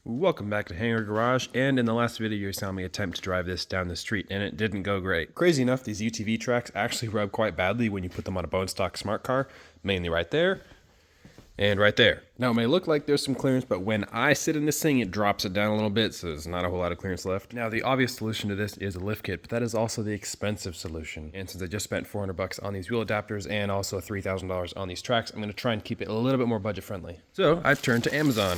Welcome back to Hangar Garage, and in the last video you saw me attempt to drive this down the street and it didn't go great. Crazy enough, these UTV tracks actually rub quite badly when you put them on a bone stock smart car, mainly right there and right there. Now it may look like there's some clearance, but when I sit in this thing it drops it down a little bit, so there's not a whole lot of clearance left. Now the obvious solution to this is a lift kit, but that is also the expensive solution. And since I just spent $400 on these wheel adapters and also $3,000 on these tracks, I'm going to try and keep it a little bit more budget friendly. So I've turned to Amazon.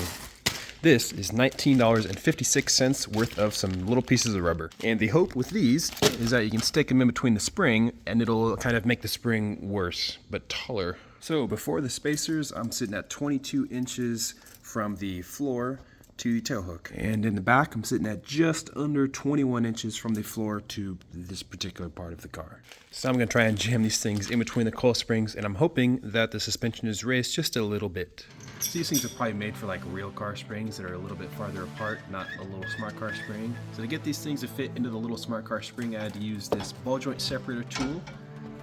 This is $19.56 worth of some little pieces of rubber. And the hope with these is that you can stick them in between the spring and it'll kind of make the spring worse, but taller. So before the spacers, I'm sitting at 22 inches from the floor to the tail hook. And in the back, I'm sitting at just under 21 inches from the floor to this particular part of the car. So I'm gonna try and jam these things in between the coil springs, and I'm hoping that the suspension is raised just a little bit. These things are probably made for like real car springs that are a little bit farther apart, not a little smart car spring. So to get these things to fit into the little smart car spring, I had to use this ball joint separator tool,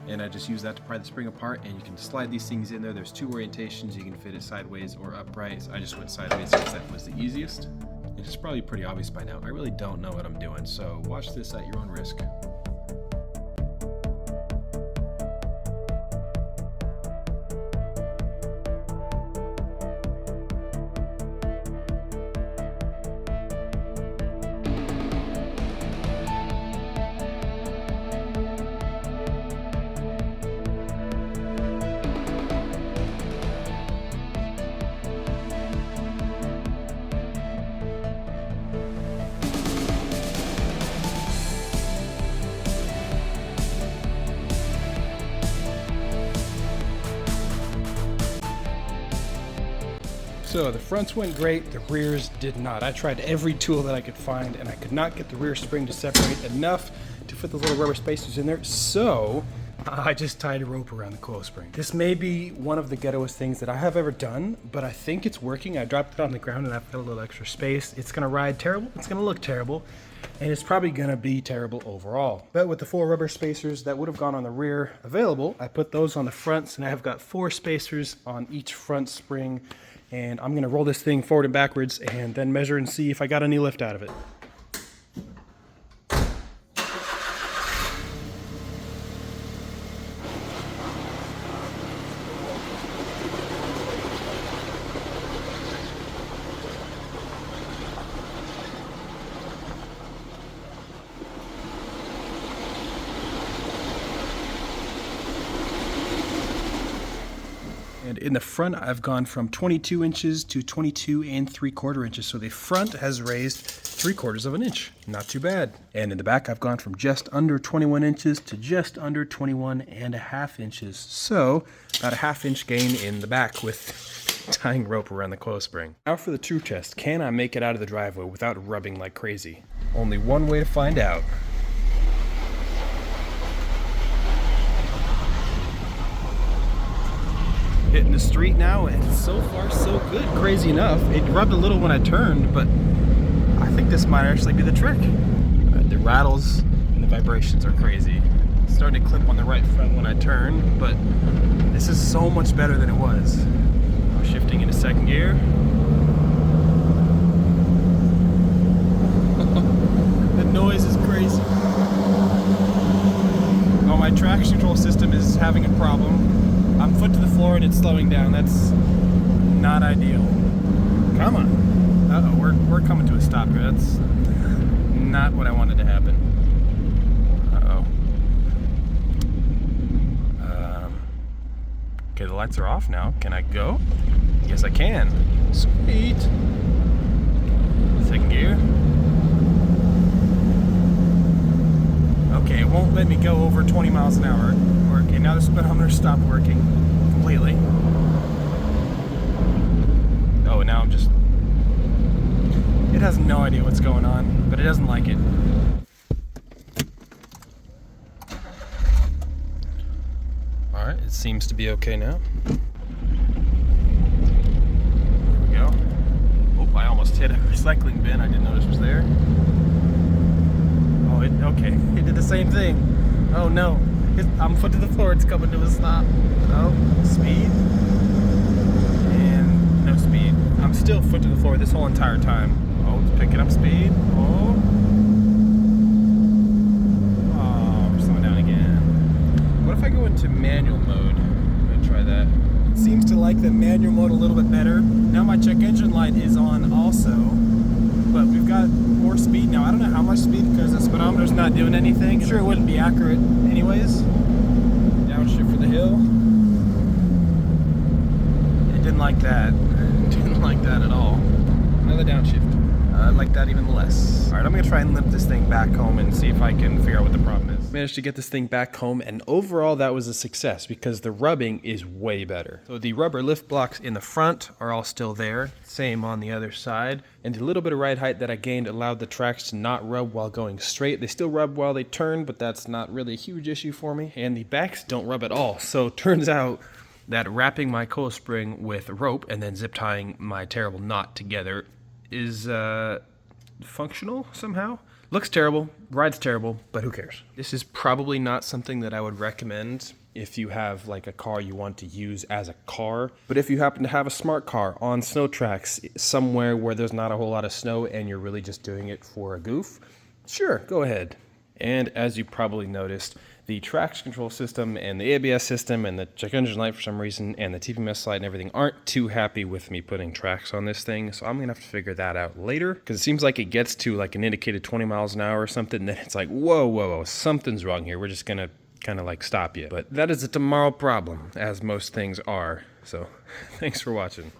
and I just use that to pry the spring apart, and you can slide these things in there. There's two orientations. You can fit it sideways or upright. So I just went sideways because that was the easiest. It's probably pretty obvious by now. I really don't know what I'm doing, so watch this at your own risk. So the fronts went great, the rears did not. I tried every tool that I could find and I could not get the rear spring to separate enough to fit the little rubber spacers in there, so I just tied a rope around the coil spring. This may be one of the ghettoest things that I have ever done, but I think it's working. I dropped it on the ground and I've got a little extra space. It's gonna ride terrible, it's gonna look terrible, and it's probably gonna be terrible overall. But with the 4 rubber spacers that would have gone on the rear available, I put those on the fronts, and I have got 4 spacers on each front spring. And I'm gonna roll this thing forward and backwards and then measure and see if I got any lift out of it. And in the front, I've gone from 22 inches to 22 3/4 inches. So the front has raised 3/4 of an inch. Not too bad. And in the back, I've gone from just under 21 inches to just under 21.5 inches. So about a 1/2 inch gain in the back with tying rope around the coil spring. Now for the true test. Can I make it out of the driveway without rubbing like crazy? Only one way to find out. Hitting the street now, and so far so good. Crazy enough, it rubbed a little when I turned, but I think this might actually be the trick. The rattles and the vibrations are crazy. It's starting to clip on the right front when I turn, but this is so much better than it was. I'm shifting into second gear. The noise is crazy. Oh, my traction control system is having a problem. I'm foot to the floor and it's slowing down. That's not ideal. Come on. Uh-oh, we're coming to a stop here. That's not what I wanted to happen. Uh-oh. Okay, the lights are off now. Can I go? Yes, I can. Sweet. Second gear. Okay, it won't let me go over 20 miles an hour. Okay, now the speedometer stopped working completely. Oh, now I'm just... It has no idea what's going on, but it doesn't like it. Alright, it seems to be okay now. There we go. Oh, I almost hit a recycling bin I didn't notice was there. Oh, okay, it did the same thing. Oh no. I'm foot to the floor, it's coming to a stop. Oh, speed. And no speed. I'm still foot to the floor this whole entire time. Oh, it's picking up speed. Oh, we're slowing down again. What if I go into manual mode? I'm gonna try that. It seems to like the manual mode a little bit better. Now my check engine light is on also, but we've got more speed now. I don't know how much speed because the speedometer's not doing anything. I'm sure it wouldn't be accurate anyways. Downshift for the hill. It didn't like that. It didn't like that at all. Another downshift. I like that even less. All right, I'm gonna try and limp this thing back home and see if I can figure out what the problem is. Managed to get this thing back home, and overall that was a success because the rubbing is way better. So the rubber lift blocks in the front are all still there, same on the other side, and the little bit of ride height that I gained allowed the tracks to not rub while going straight. They still rub while they turn, but that's not really a huge issue for me, and the backs don't rub at all. So turns out that wrapping my coil spring with rope and then zip tying my terrible knot together is functional somehow. Looks terrible, rides terrible, but who cares? This is probably not something that I would recommend if you have like a car you want to use as a car. But if you happen to have a smart car on snow tracks somewhere where there's not a whole lot of snow and you're really just doing it for a goof, sure, go ahead. And as you probably noticed, the traction control system and the ABS system and the check engine light for some reason and the TPMS light and everything aren't too happy with me putting tracks on this thing. So I'm gonna have to figure that out later because it seems like it gets to like an indicated 20 miles an hour or something. And then it's like, whoa, something's wrong here. We're just gonna kind of like stop you. But that is a tomorrow problem, as most things are. So thanks for watching.